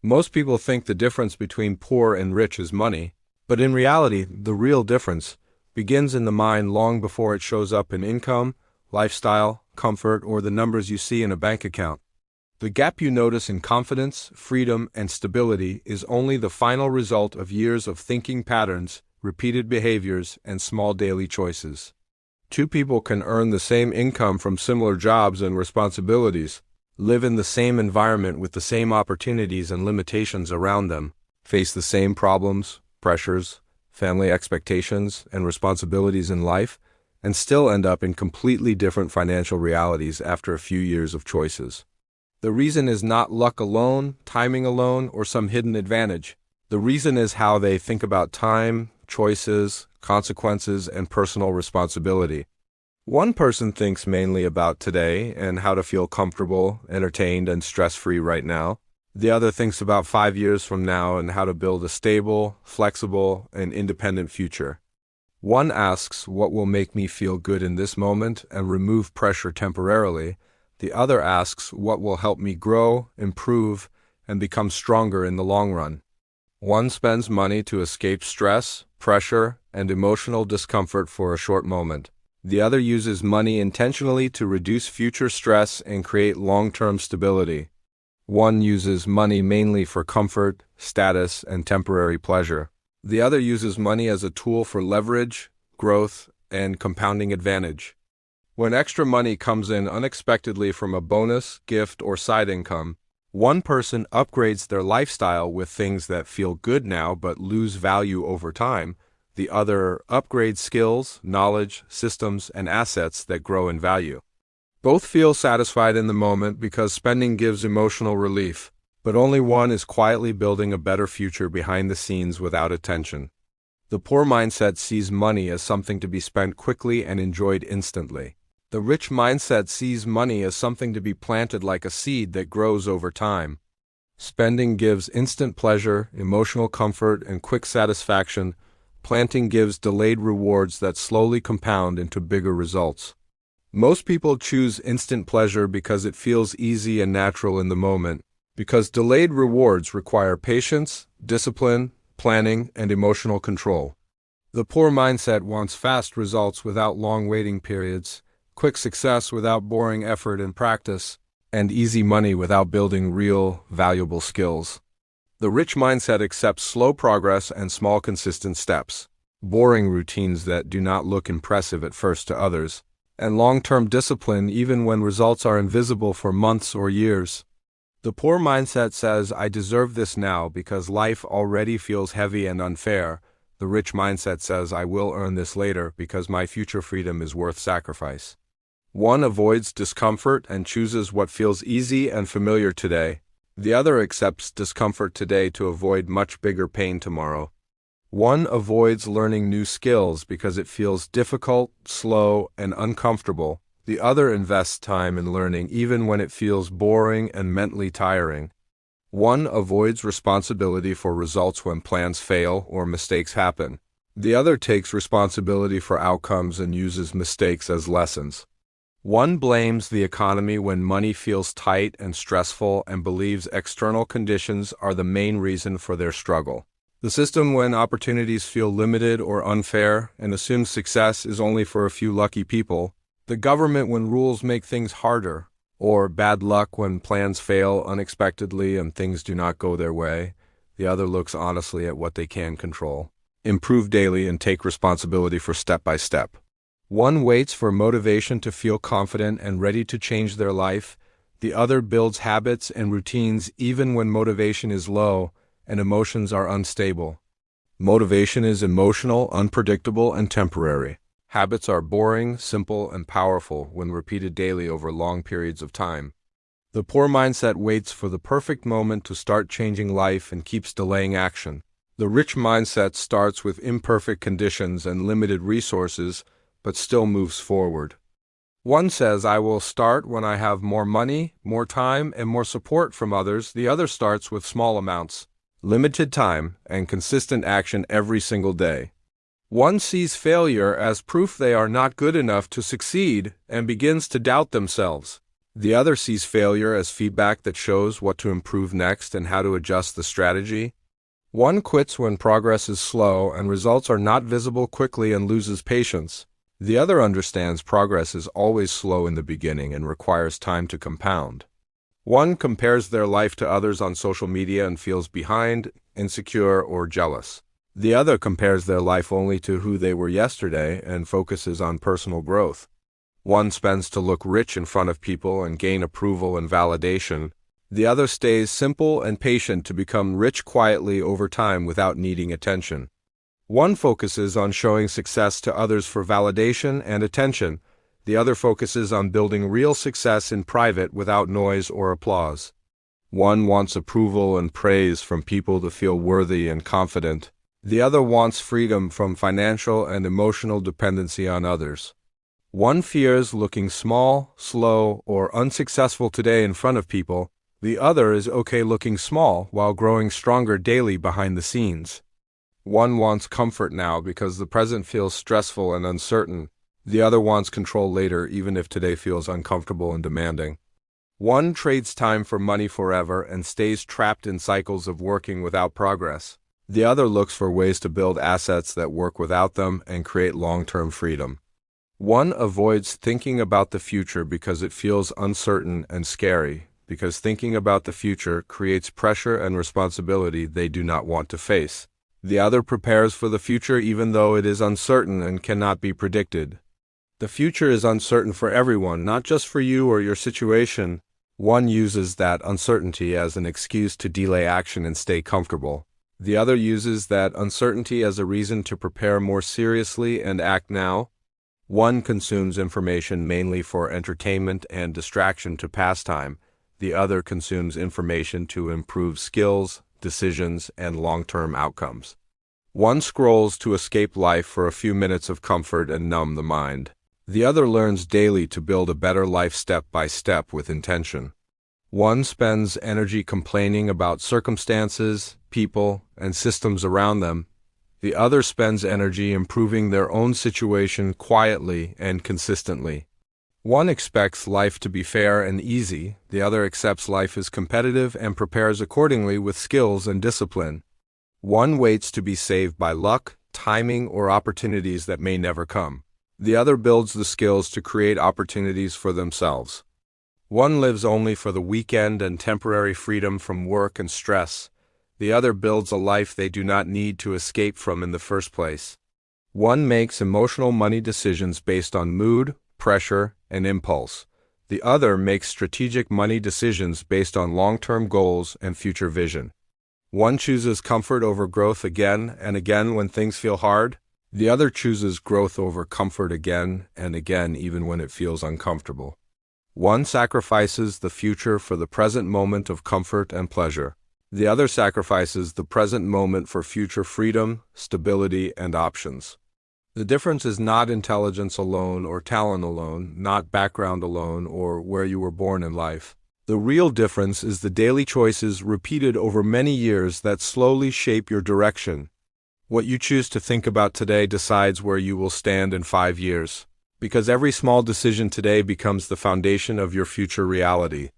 Most people think the difference between poor and rich is money, but in reality, the real difference begins in the mind long before it shows up in income, lifestyle, comfort, or the numbers you see in a bank account. The gap you notice in confidence, freedom, and stability is only the final result of years of thinking patterns, repeated behaviors, and small daily choices. Two people can earn the same income from similar jobs and responsibilities, live in the same environment with the same opportunities and limitations around them, face the same problems, pressures, family expectations, and responsibilities in life, and still end up in completely different financial realities after a few years of choices. The reason is not luck alone, timing alone, or some hidden advantage. The reason is how they think about time, choices, consequences, and personal responsibility. One person thinks mainly about today and how to feel comfortable, entertained, and stress-free right now. The other thinks about 5 years from now and how to build a stable, flexible, and independent future. One asks what will make me feel good in this moment and remove pressure temporarily. The other asks what will help me grow, improve, and become stronger in the long run. One spends money to escape stress, pressure, and emotional discomfort for a short moment. The other uses money intentionally to reduce future stress and create long-term stability. One uses money mainly for comfort, status, and temporary pleasure. The other uses money as a tool for leverage, growth, and compounding advantage. When extra money comes in unexpectedly from a bonus, gift, or side income, one person upgrades their lifestyle with things that feel good now but lose value over time. The other upgrades skills, knowledge, systems, and assets that grow in value. Both feel satisfied in the moment because spending gives emotional relief, but only one is quietly building a better future behind the scenes without attention. The poor mindset sees money as something to be spent quickly and enjoyed instantly. The rich mindset sees money as something to be planted like a seed that grows over time. Spending gives instant pleasure, emotional comfort, and quick satisfaction. Planting gives delayed rewards that slowly compound into bigger results. Most people choose instant pleasure because it feels easy and natural in the moment, because delayed rewards require patience, discipline, planning, and emotional control. The poor mindset wants fast results without long waiting periods, quick success without boring effort and practice, and easy money without building real, valuable skills. The rich mindset accepts slow progress and small consistent steps, boring routines that do not look impressive at first to others, and long-term discipline even when results are invisible for months or years. The poor mindset says, I deserve this now because life already feels heavy and unfair. The rich mindset says, I will earn this later because my future freedom is worth sacrifice. One avoids discomfort and chooses what feels easy and familiar today. The other accepts discomfort today to avoid much bigger pain tomorrow. One avoids learning new skills because it feels difficult, slow, and uncomfortable. The other invests time in learning even when it feels boring and mentally tiring. One avoids responsibility for results when plans fail or mistakes happen. The other takes responsibility for outcomes and uses mistakes as lessons. One blames the economy when money feels tight and stressful and believes external conditions are the main reason for their struggle. The system when opportunities feel limited or unfair and assumes success is only for a few lucky people. The government when rules make things harder, or bad luck when plans fail unexpectedly and things do not go their way. The other looks honestly at what they can control, improve daily, and take responsibility for step by step. One waits for motivation to feel confident and ready to change their life. The other builds habits and routines even when motivation is low and emotions are unstable. Motivation is emotional, unpredictable, and temporary. Habits are boring, simple, and powerful when repeated daily over long periods of time. The poor mindset waits for the perfect moment to start changing life and keeps delaying action. The rich mindset starts with imperfect conditions and limited resources, but still moves forward. One says, I will start when I have more money, more time, and more support from others. The other starts with small amounts, limited time, and consistent action every single day. One sees failure as proof they are not good enough to succeed and begins to doubt themselves. The other sees failure as feedback that shows what to improve next and how to adjust the strategy. One quits when progress is slow and results are not visible quickly and loses patience. The other understands progress is always slow in the beginning and requires time to compound. One compares their life to others on social media and feels behind, insecure, or jealous. The other compares their life only to who they were yesterday and focuses on personal growth. One spends to look rich in front of people and gain approval and validation. The other stays simple and patient to become rich quietly over time without needing attention. One focuses on showing success to others for validation and attention. The other focuses on building real success in private without noise or applause. One wants approval and praise from people to feel worthy and confident. The other wants freedom from financial and emotional dependency on others. One fears looking small, slow, or unsuccessful today in front of people. The other is okay looking small while growing stronger daily behind the scenes. One wants comfort now because the present feels stressful and uncertain. The other wants control later, even if today feels uncomfortable and demanding. One trades time for money forever and stays trapped in cycles of working without progress. The other looks for ways to build assets that work without them and create long-term freedom. One avoids thinking about the future because it feels uncertain and scary, because thinking about the future creates pressure and responsibility they do not want to face. The other prepares for the future even though it is uncertain and cannot be predicted. The future is uncertain for everyone, not just for you or your situation. One uses that uncertainty as an excuse to delay action and stay comfortable. The other uses that uncertainty as a reason to prepare more seriously and act now. One consumes information mainly for entertainment and distraction to pass time. The other consumes information to improve skills, decisions, and long-term outcomes. One scrolls to escape life for a few minutes of comfort and numb the mind. The other learns daily to build a better life step by step with intention. One spends energy complaining about circumstances, people, and systems around them. The other spends energy improving their own situation quietly and consistently. One expects life to be fair and easy. The other accepts life is competitive and prepares accordingly with skills and discipline. One waits to be saved by luck, timing, or opportunities that may never come. The other builds the skills to create opportunities for themselves. One lives only for the weekend and temporary freedom from work and stress. The other builds a life they do not need to escape from in the first place. One makes emotional money decisions based on mood, pressure, and impulse. The other makes strategic money decisions based on long-term goals and future vision. One chooses comfort over growth again and again when things feel hard. The other chooses growth over comfort again and again even when it feels uncomfortable. One sacrifices the future for the present moment of comfort and pleasure. The other sacrifices the present moment for future freedom, stability, and options. The difference is not intelligence alone or talent alone, not background alone or where you were born in life. The real difference is the daily choices repeated over many years that slowly shape your direction. What you choose to think about today decides where you will stand in 5 years, because every small decision today becomes the foundation of your future reality.